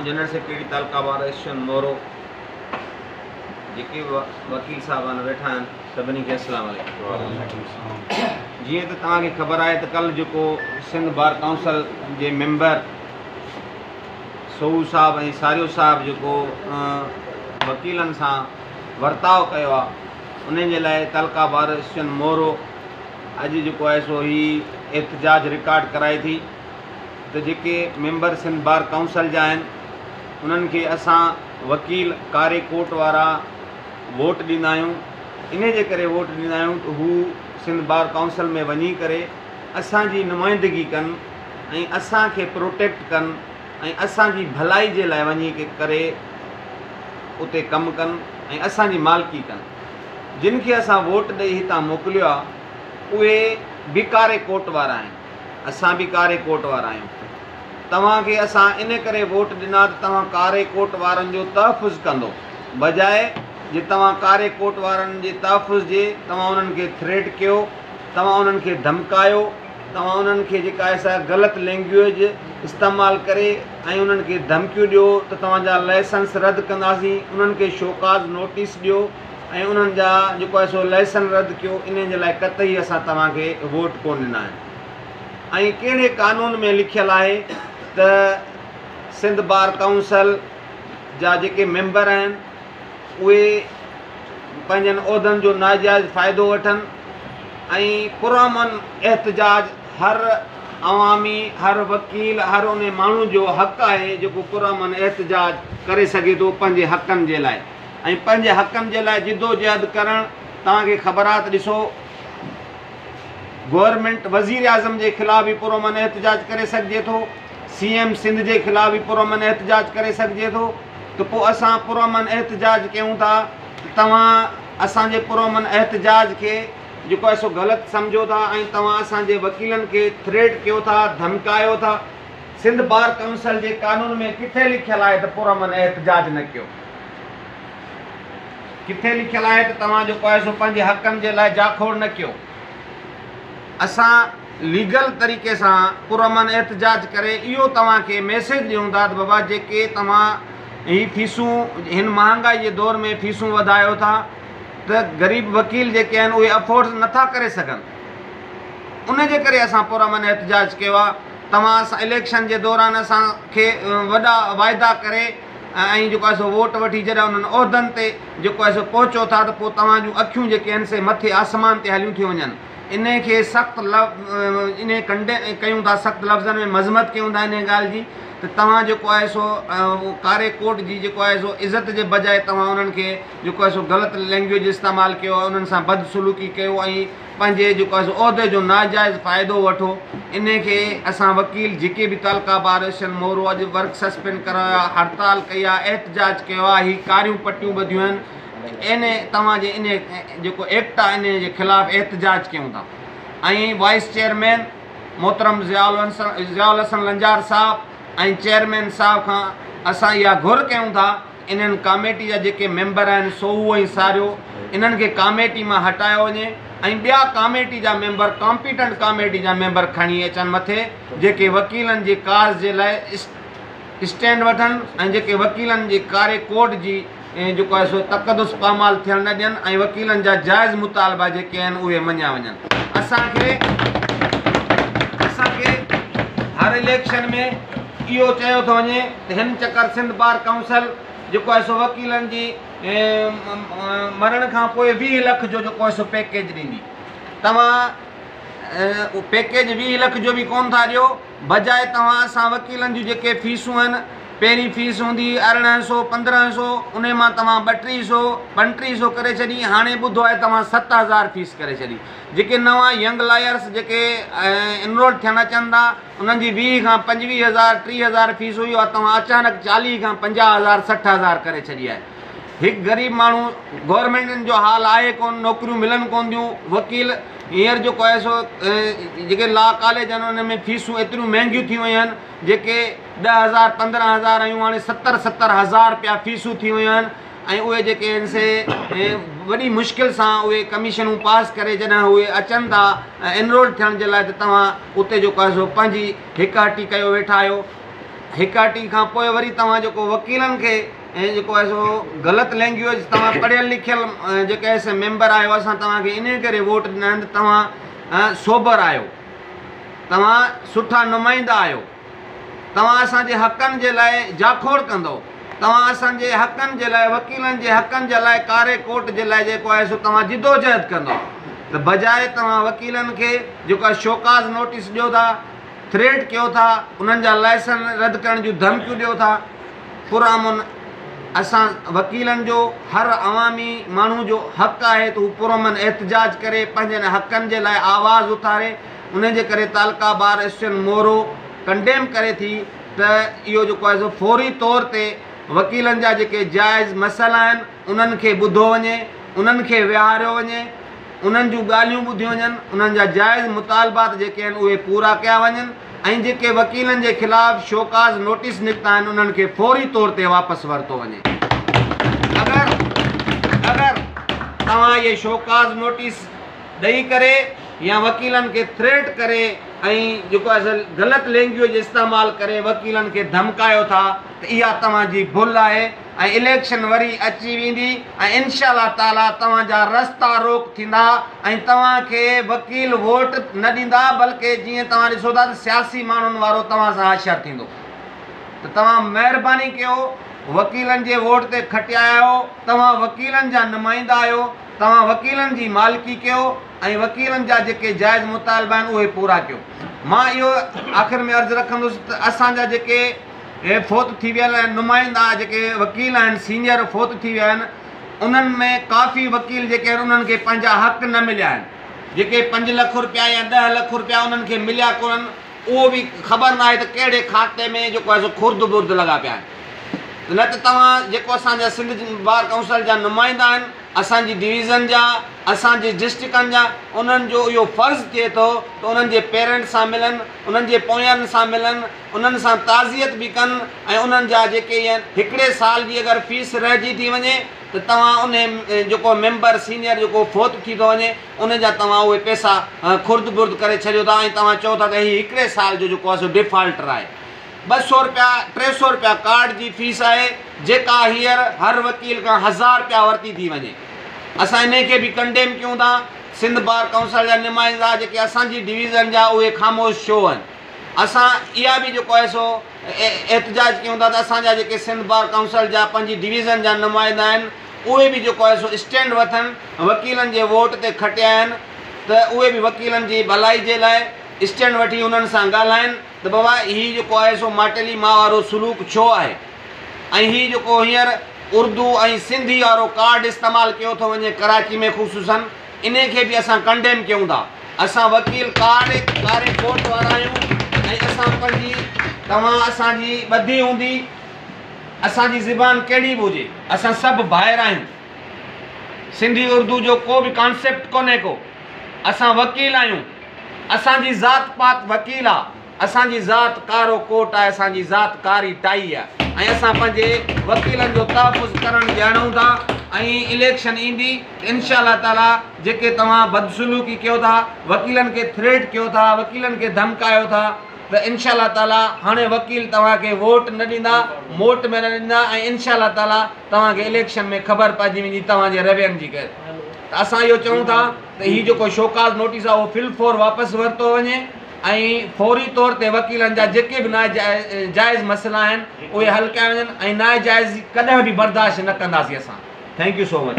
General secretary तालका bar association मोरो जेके वकील साहबान वेठा आहिनि सभिनी खे अस्सलाम वालेकुम। जीअं त तव्हांखे ख़बर आहे त कल्ह जेको सिंध बार काउंसिल जे मेंबर सोऊ साहब ऐं सारियो साहब जेको वकीलनि सां वर्ताव कयो आहे उन जे लाइ तालका बार एसोसिएशन मोरो अॼु जेको आहे सो ही एहतजाज रिकॉर्ड कराए थी त जेके मेंबर सिंध बार काउंसिल जा आहिनि उन्हनि खे असां वकील कारे कोट वारा वोट ॾींदा आहियूं। इन जे करे वोट ॾींदा आहियूं त हू सिंध बार काउंसिल में वञी करे असांजी नुमाइंदगी कनि ऐं असांखे प्रोटेक्ट कनि ऐं असांजी भलाई जे लाइ वञी करे उते कमु कनि ऐं असांजी मालिकी कनि। जिन खे असां वोट ॾेई हितां मोकिलियो आहे उहे बि कारे कोट वारा आहिनि, असां बि कारे कोट वारा आहियूं। तव्हांखे असां इन करे वोट ॾिना त तव्हां कारे कोट वारनि जो तहफ़ुज़ कंदो, बजाए जे तव्हां कारे कोट वारनि जे तहफ़ुज़ जे तव्हां उन्हनि खे थ्रेट कयो, तव्हां उन्हनि खे धमकायो, तव्हां उन्हनि खे जेका आहे ग़लति लैंग्वेज इस्तेमालु करे ऐं उन्हनि खे धमकियूं ॾियो त तव्हांजा लाइसेंस रद्द कंदासीं, उन्हनि खे शोकाज़ नोटिस ॾियो ऐं उन्हनि जा जेको आहे सो लाइसेंस रद्द कयो। इन जे लाइ कतई असां तव्हांखे वोट कोन ॾिना आहिनि। ऐं कहिड़े कानून में लिखियलु आहे त सिंध बार काउंसिल जा जेके मेंबर आहिनि उहे पंहिंजनि उहिदनि जो नाजाइज़ फ़ाइदो वठनि ऐं पुरअमन एहतजाज हर अवामी हर वकील हर उन माण्हू जो हक़ु आहे जेको पुरअमन एहतजाज करे सघे थो पंहिंजे हक़नि जे लाइ ऐं पंहिंजे हक़नि जे लाइ जिदोजहद करणु। तव्हांखे ख़बर आहे त ॾिसो गवर्नमेंट वज़ीर आज़म जे ख़िलाफ़ बि पुरअमन एहतजाज करे सघिजे थो, CM सिंध जे ख़िलाफ़ बि पुरअमन एहतजाज करे सघिजे थो। त पोइ असां पुरअमन एहतजाज कयूं था, तव्हां असांजे पुरअमन एहतजाज खे जेको आहे सो ग़लति सम्झो था ऐं तव्हां असांजे वकीलनि खे थ्रेट कयो था, धमकायो था। सिंध बार काउंसिल जे कानून में किथे लिखियलु आहे त पुरअमन एहतजाज न कयो? किथे लिखियलु आहे त तव्हां जेको आहे सो पंहिंजे हक़नि जे लाइ जाखोड़ न कयो? असां लीगल तरीक़े सां पुरअमन एहतजाज करे इहो तव्हांखे मैसेज ॾियूं था त बाबा जेके तव्हां ही फीसूं हिन महांगाई जे दौर में फीसूं वधायो था त ग़रीब वकील जेके आहिनि उहे अफोर्ड नथा करे सघनि। उन जे करे असां पुरअमन एहतजाज कयो आहे। तव्हां असां इलेक्शन जे दौरान असांखे वॾा वाइदा करे ऐं जेको आहे सो वोट वठी जॾहिं उन्हनि उहिदनि ते जेको आहे सो पहुचो था त पोइ तव्हां जूं अखियूं जेके आहिनि से मथे आसमान ते हलियूं थी वञनि। इन खे सख़्तु इन कयूं था, सख़्तु लफ़्ज़नि में मज़मत कयूं था इन ॻाल्हि जी त तव्हां जेको आहे सो कारे कोट जी जेको आहे सो इज़त जे बजाए तव्हां उन्हनि खे जेको आहे सो ग़लति लैंग्वेज इस्तेमालु कयो, उन्हनि सां बदसलूकी कयो ऐं पंहिंजे जेको आहे सो उहिदे जो नाजाइज़ फ़ाइदो वठो। इन खे असां वकील जेके बि तालका बार एसोसिएशन मोरो अॼु वर्क सस्पेंड करायो आहे, हड़ताल कई आहे, एहतजाज कयो आहे, ही कारियूं पटियूं ॿधियूं आहिनि। इन तव्हांजे इन जेको एक्ट आहे इन जे ख़िलाफ़ु एहतजाज कयूं था। ऐं वाइस चेयरमैन मोहतरम ज़ियाउल हसन लंजार साहब ऐं चेयरमैन साहब खां असां इहा घुर कयूं था इन्हनि कमेटी जा जेके मेंबर आहिनि सोऊ ऐं सारियो इन्हनि खे कमेटी मां हटायो वञे ऐं ॿिया कमेटी जा मेंबर कॉम्पिटेंट कमेटी जा मेंबर खणी अचनि मथे जेके वकीलनि जे काज़ जे लाइ स्टैंड वठनि ऐं जेके वकीलनि जे कारे कोट जी जेको आहे सो तक़दुस पामाल थियणु न ॾियनि ऐं वकीलनि जा जाइज़ मुतालबा जेके आहिनि उहे मञिया वञनि। असांखे हर इलेक्शन में इहो चयो थो वञे त हिन चकर सिंध बार काउंसिल जेको आहे सो वकीलनि जी मरण खां पोइ 20 लख जो जेको आहे सो पैकेज ॾींदी। तव्हां पैकेज 20 लख जो बि कोन था ॾियो, बजाए तव्हां असां वकीलनि जूं जेके फीसूं आहिनि, पहिरीं फीस हूंदी 1100 1500, उन मां तव्हां 3200 3500 करे छॾी। हाणे ॿुधो आहे तव्हां 7000 फीस करे छॾी। जेके नवां यंग लायर्स जेके इनरोल थियणु अचनि था उन्हनि जी 20 खां 25000 3000 फीस हुई आहे, तव्हां अचानक 40 खां 50000 60000 करे छॾी आहे। हिकु ग़रीब माण्हू गवर्नमेंटनि जो हाल आहे कोन, नौकरियूं मिलनि कोन थियूं। वकील हींअर जेको आहे सो जेके लॉ कॉलेज आहिनि उन में फीसूं एतिरियूं महांगियूं थी वियूं आहिनि जेके 10,000 15,000 आहियूं हाणे 70,000 रुपया फीसूं थी वियूं आहिनि। ऐं उहे जेके आहिनि से वॾी मुश्किल सां उहे कमीशनूं पास करे जॾहिं उहे अचनि था एनरोल थियण जे लाइ त तव्हां उते जेको आहे सो पंहिंजी हिकहटी कयो वेठा आहियो। हिकाटी खां पोइ वरी तव्हां जेको वकीलनि खे ऐं जेको आहे सो ग़लति लैंग्वेज तव्हां पढ़ियल लिखियल जेके आहे मेंबर आहियो असां तव्हांखे इन करे वोट ॾिना आहिनि तव्हां सोबर आहियो, तव्हां सुठा नुमाइंदा आहियो, तव्हां असांजे हक़नि जे लाइ जाखोड़ कंदो, तव्हां असांजे हक़नि जे लाइ वकीलनि जे हक़नि जे लाइ कारे कोट जे लाइ जेको आहे सो तव्हां जिदोजहद कंदो। त बजाए तव्हां वकीलनि खे जेको आहे शोकाज़ नोटिस ॾियो था, थ्रेट कयो था, उन्हनि जा लाइसन रद्द करण जूं धमकियूं ॾियो था, पुरअमन असां वकीलनि जो हर अवामी माण्हू जो हक़ु आहे त हू पुरअमन एहतजाज करे पंहिंजनि हक़नि जे लाइ आवाज़ उथारे। उन जे करे तालका बार एसोसिएशन मोरो कंडेम करे थी त इहो जेको आहे सो फौरी तौर ते वकीलनि जा जेके जाइज़ मसइला आहिनि उन्हनि खे ॿुधो वञे, उन्हनि खे विहारियो वञे, उन्हनि जूं ॻाल्हियूं ॿुधियूं वञनि, उन्हनि जा जाइज़ मुतालबात जेके आहिनि उहे पूरा कया वञनि ऐं जेके वकीलनि जे ख़िलाफ़ शोकाज़ नोटिस निकिता आहिनि उन्हनि खे फौरी तौर ते वापसि वरितो वञे। अगरि तव्हां इहे शोकाज़ नोटिस ॾेई करे या वकीलनि खे थ्रेट करे ऐं जेको आहे ग़लति लैंग्वेज इस्तेमालु करे वकीलनि खे धमकायो था त इहा तव्हांजी भुल आहे ऐं इलेक्शन वरी अची वेंदी ऐं इंशाअल्लाह ताला तव्हांजा रस्ता रोक थींदा ऐं तव्हांखे वकील वोट न ॾींदा, बल्कि जीअं तव्हां ॾिसो था त सियासी माण्हुनि वारो तव्हां सां हाशिर थींदो। त तव्हां महिरबानी कयो, वकीलनि जे वोट ते खटिया आहियो, तव्हां वकीलनि जा नुमाइंदा आहियो, तव्हां वकीलनि जी मालिकी कयो ऐं वकीलनि जा जेके जाइज़ मुतालबा आहिनि उहे पूरा कयो। मां इहो आख़िर में अर्ज़ु रखंदुसि त असांजा जेके फ़ौत थी वियल आहिनि नुमाइंदा जेके वकील आहिनि सीनियर फ़ौत थी विया आहिनि उन्हनि में काफ़ी वकील जेके आहिनि उन्हनि खे पंहिंजा हक़ न मिलिया आहिनि। जेके 5 लख रुपया या 10 लख रुपया उन्हनि खे मिलिया कोन्हनि, उहो बि ख़बर न आहे त कहिड़े खाते में जेको आहे सो खुर्द बुर्द लॻा पिया आहिनि। न त तव्हां जेको असांजा सिंध बार काउंसिल जा नुमाइंदा आहिनि, असांजी डिवीज़न जा, असांजे डिस्ट्रिक्टनि जा, उन्हनि जो इहो फ़र्ज़ु थिए थो त उन्हनि जे पेरेंट्स सां मिलनि, उन्हनि जे पोयनि सां मिलनि, उन्हनि सां ताज़ियत बि कनि ऐं उन्हनि जा जेके आहिनि हिकिड़े साल जी अगरि फीस रहिजी थी वञे त तव्हां उन जेको मेंबर सीनियर जेको फ़ौत थी थो वञे उन जा तव्हां उहे पैसा खुर्द बुर्द करे छॾियो था ऐं तव्हां चओ था त हीउ हिकिड़े साल जो जेको आहे सो डिफॉल्टर आहे। 200 रुपया 300 रुपया कार्ड जी फीस आहे जेका हींअर हर वकील खां 1000 रुपया वरिती थी वञे। असां इन खे बि कंडेम कयूं था। सिंध बार काउंसिल जा नुमाइंदा जेके असांजी डिवीज़न जा उहे ख़ामोश छो आहिनि। असां इहा बि जेको आहे सो एहतजाज कयूं था त असांजा जेके सिंध बार काउंसिल जा पंहिंजी डिवीज़न जा नुमाइंदा आहिनि उहे बि जेको आहे सो स्टैंड वठनि, वकीलनि जे वोट ते खटिया आहिनि त उहे बि वकीलनि जी भलाई जे लाइ स्टैंड वठी उन्हनि सां ॻाल्हाइनि त बाबा हीउ जेको आहे सो माटेली मां वारो सलूक छो आहे ऐं हीउ जेको हींअर उर्दू ऐं सिंधी वारो कार्ड इस्तेमालु कयो थो वञे कराची में ख़ुशूसन, इन खे बि असां कंडेम कयूं था। असां वकील कारे कोट वारा आहियूं ऐं असां पंहिंजी तव्हां असांजी ॿधी हूंदी, असांजी ज़बान कहिड़ी बि हुजे, असां सभु भाइर आहियूं। सिंधी उर्दू जो को बि कॉन्सेप्ट कोन्हे को, असां वकील आहियूं। असांजी ज़ात पात वकील आहे, असांजी ज़ात कारो कोट आहे, असांजी ज़ात कारी टाई आहे ऐं असां पंहिंजे वकीलनि जो तहफ़ुज़ करणु ॼाणूं था ऐं इलेक्शन ईंदी इंशाअल्लाह ताला जेके तव्हां बदसलूकी कयो था, वकीलनि खे थ्रेट कयो था, वकीलनि खे धमकायो था त इंशाअल्लाह ताला हाणे वकील तव्हांखे वोट न ॾींदा, मोट में न ॾींदा ऐं इंशाअल्लाह ताला तव्हांखे इलेक्शन में ख़बर पइजी वेंदी तव्हांजे रवैयनि जी करे। त असां इहो चऊं था त हीउ जेको शोकाज़ नोटिस आहे उहो फिलफोर वापसि वरितो वञे ऐं फौरी तौर ते वकीलनि जा जेके बि जाइज़ मसइला आहिनि उहे हल कया वञनि ऐं नाजाइज़ कॾहिं बि बर्दाश्त न कंदासीं असां। Thank you so much.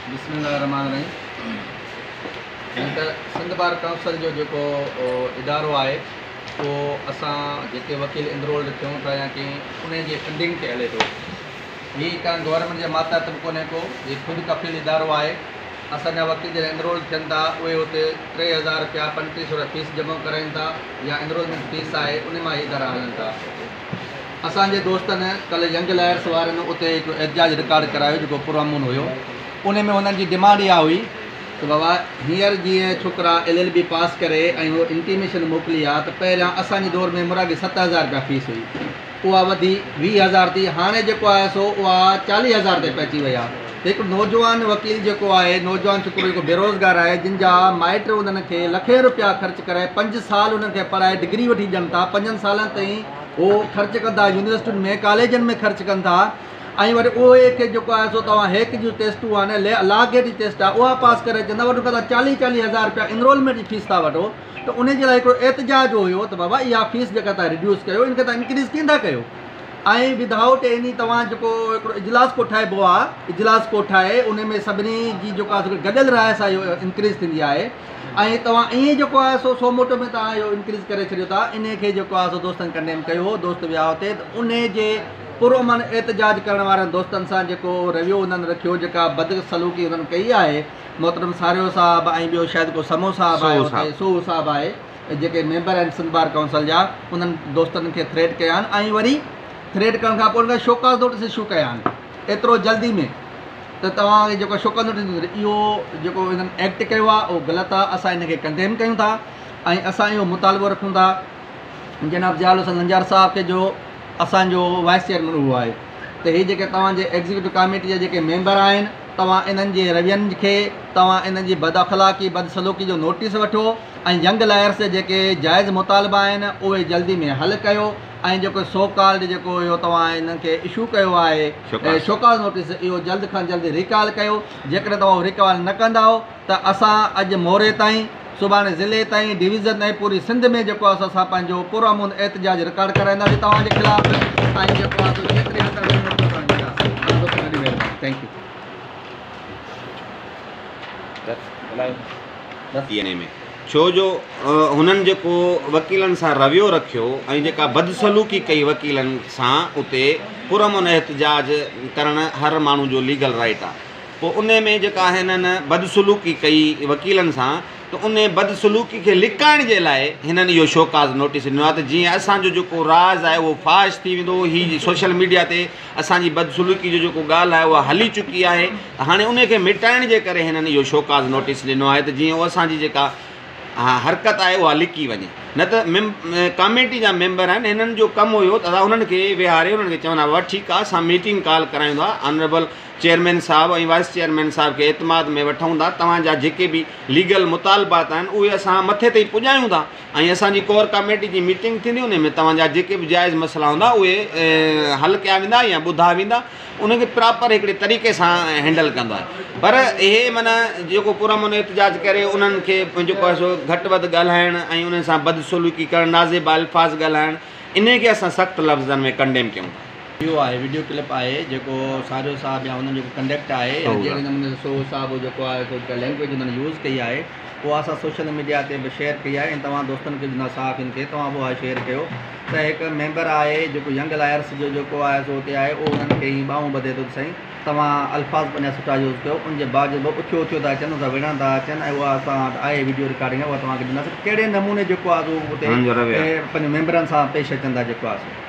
बिस्मिल्लाहिर्रहमानिर्रहीम। सिंध बार काउंसिल जो जेको इदारो आहे उहो असां जेके वकील इनरोल्ड थियूं था या की उन जे फंडिंग ते हले थो। हीअ का गवर्नमेंट जे मातहत बि कोन्हे को, हीअ ख़ुदि कफ़ील इदारो आहे। असांजा वकील जॾहिं इनरोल थियनि था उहे हुते 3000 रुपया 3500 फीस जमा कराइनि था या इनरोलमेंट फीस आहे उन मां इदारा हलनि था। असांजे दोस्तनि कल्ह यंग लायर्स वारनि उते हिकु एहतजाज रिकॉर्ड करायो जेको पुरअमन हुयो। उन में उन्हनि जी डिमांड इहा हुई त बाबा हींअर जीअं छोकिरा LLB पास करे ऐं उहो इंटीमेशन मोकिली आहे त पहिरियां असांजे दौर में मुरागी 7000 रुपया फीस हुई, उहा वधी 20000 थी, हाणे जेको आहे सो उहा 40000 ते पहुची वई आहे। त एक नौजवान वकील जो है, नौजवान छोकरो जो बेरोज़गार है, जिन जा माइट उन्होंने लखे रुपया ख़र्च करे 5 साल उन्होंने पढ़ाए डिग्री वठी ॾियनि था, 5 सालनि ताईं वो ख़र्च कंदा, यूनिवर्सिटियुनि में कॉलेजनि में ख़र्च कनि था। ऐं वरी उहे खे जेको आहे सो तव्हां हेक जूं टेस्टूं आहे न, लॉ गेट जी टेस्ट आहे, उहा पास करे चवंदा वठो कंदा 40-40 हज़ार रुपया इनरोलमेंट जी फीस था वठो। त उन जे लाइ हिकिड़ो एहतजाज हुयो त बाबा इहा फीस जेका तव्हां रिड्यूस कयो, इनखे तव्हां इंक्रीज़ कीअं कयो। ऐं विदाउट एनी तव्हां जेको हिकिड़ो इजलास को ठाहिबो आहे, इजलास को ठाहे उन में सभिनी जी जेको आहे गॾियल राय सां इहो इंक्रीज़ थींदी आहे। ऐं तव्हां ईअं जेको आहे सो मोटो में तव्हां इहो इंक्रीज़ करे छॾियो था। इन खे जेको आहे सो दोस्तनि कंडेम कयो हो, दोस्त विया हुते, त उन जे पुरअमन एहतजाज करण वारनि दोस्तनि सां जेको रवियो उन्हनि रखियो, जेका बदसलूकी उन्हनि कई आहे, मोहतरम सारियो साहब ऐं ॿियो शायदि को समो साहब आहे, सोहू साहब आहे, जेके मेंबर आहिनि सिंध बार काउंसिल जा, उन्हनि दोस्तनि खे थ्रेट कया आहिनि। ऐं वरी थ्रेट करण खां पोइ उनखे शोकाज़ नोटिस इशू कया आहिनि एतिरो जल्दी में। त तव्हांखे जेको शोकाज़ नोटिस इहो जेको हिननि एक्ट कयो आहे उहो ग़लति आहे, असां इनखे कंडेम कयूं था। ऐं असां इहो मुतालबो रखूं था जनाब जयाल हुसैन नंजार साहब खे, जो असांजो वाइस चेयरमैन उहो आहे, त हीअ जेके तव्हांजे एग्ज़ीक्यूटिव कमेटी जा जेके मेंबर आहिनि, तव्हां इन्हनि जे रवियनि खे, तव्हां इन्हनि जी बदअख़लाक़ी बदसलूकी जो नोटिस वठो ऐं यंग लायर्स जे जेके जाइज़ मुतालबा आहिनि उहे जल्दी में हल कयो। ऐं जेको सो कॉल्ड जेको इहो तव्हां इन्हनि इशू कयो आहे शोकाज़ नोटिस, इहो जल्द खां जल्द रिकॉल कयो। जेकॾहिं तव्हां रिकॉल न कंदा त असां अॼु मोरे ताईं, सुभाणे ज़िले ताईं, डिवीज़न ऐं पूरी सिंध में जेको आहे असां पंहिंजो पुरअमन एहतजाज रिकॉर्ड कराईंदासीं तव्हांजे ख़िलाफ़। ऐं जेको आहे थैंक यू में छो जो हुननि जेको वकीलनि सां रवियो रखियो ऐं जेका बदसलूकी कई वकीलनि सां, उते पुरअमन एहतजाज करणु हर माण्हू जो लीगल राइट आहे। पोइ उन में जेका हिननि बदसलूकी कई वकीलनि सां, त उन बदसलूकी खे लिकाइण जे लाइ हिननि इहो शोकाज़ नोटिस ॾिनो आहे, त जीअं असांजो जेको राज़ आहे उहो फाश थी वेंदो। हीअ सोशल मीडिया ते असांजी बदसलूकी जो जेको ॻाल्हि आहे उहा हली चुकी आहे, हाणे उनखे मिटाइण जे करे हिननि इहो शोकाज़ नोटिस ॾिनो आहे, त जीअं उहा असांजी जेका हरकत आहे उहा लिकी वञे। न त कमेटी जा मेंबर आहिनि, हिननि जो कमु हुयो त हुननि खे विहारे उन्हनि खे चवंदा हुआ ठीकु आहे असां मीटिंग कॉल कराईंदा, ऑनरेबल चेयरमैन साहब ऐं वाइस चेयरमैन साहब खे एतमाद में वठूं था, तव्हांजा जेके बि लीगल मुतालबात आहिनि उहे असां मथे ताईं पुॼायूं था। ऐं असांजी कोर कमेटी जी मीटिंग थींदी, उन में तव्हांजा जेके बि जाइज़ मसइला हूंदा उहे हल कया वेंदा या ॿुधा वेंदा, उनखे प्रॉपर हिकिड़े तरीक़े सां हैंडल कंदो आहे। पर इहे माना जेको पुरअमन एहतजाज करे उन्हनि खे जेको आहे सो घटि वधि ॻाल्हाइणु ऐं उन सां बदसलूकी करणु, नाज़ेबा अल्फाज़ ॻाल्हाइणु, इन खे असां सख़्तु लफ़्ज़नि में कंडेम कयूं। इहो आहे वीडियो क्लिप आहे जेको सारियो साहब या हुननि जेको कंडक्ट आहे, जहिड़े नमूने सोहू साहब जेको आहे सो लैंग्वेज हुननि यूज़ कई आहे, उहा असां सोशल मीडिया ते बि शेयर कई आहे। ऐं तव्हां दोस्तनि खे ॾिना साहिबनि खे तव्हां बि उहा शेयर कयो त हिकु मेंबर आहे जेको यंग लायर्स जो जेको आहे सो हुते आहे, उहो हुननि खे ई ॿाहूं ॿधे थो साईं, तव्हां अल्फाज़ पंहिंजा सुठा यूज़ कयो। उनजे बावजूदि उथियो उथियो था अचनि, था विढ़ण था अचनि, ऐं उहा असां वटि आहे वीडियो रिकॉर्डिंग आहे, उहा तव्हांखे ॾिनासीं कहिड़े नमूने जेको आहे उहो हुते पंहिंजे मेंबरनि सां पेश अचनि था जेको आहे।